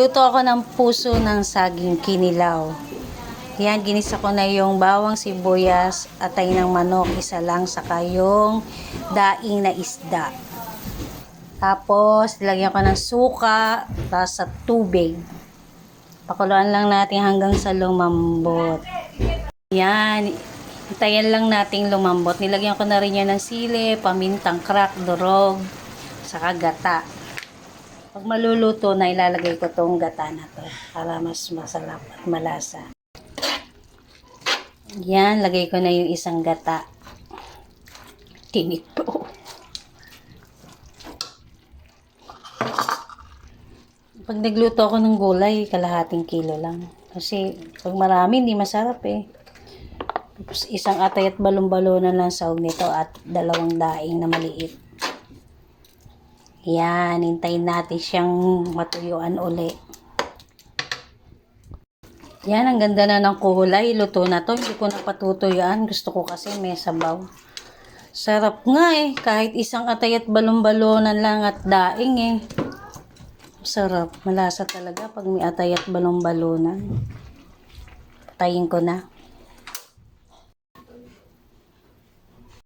Luto ako ng puso ng saging kinilaw. Yan, ginisa ko na yung bawang sibuyas, atay ng manok, isa lang, saka yung daing na isda. Tapos, lagyan ko ng suka, tapos sa tubig. Pakuluan lang natin hanggang sa lumambot. Yan, hintayin lang nating lumambot. Nilagyan ko na rin yan ng sili, pamintang crack, durog, saka gata. Pag maluluto na, ilalagay ko tong gata na to para mas masarap at malasa. Yan, lagay ko na yung isang gata. Tinito. Pag nagluto ako ng gulay, kalahating kilo lang. Kasi pag marami, hindi masarap eh. Tapos isang atay at balon-balonan lang sahog nito at 2 daing na maliit. Yan, hintayin natin siyang matuyuan uli. Yan, ang ganda na ng kulay. Luto na to. Hindi ko na patutuyuan. Gusto ko kasi may sabaw. Sarap nga eh. Kahit isang atay at balon-balonan lang at daing eh. Sarap. Malasa talaga pag may atay at balon-balonan. Patayin ko na.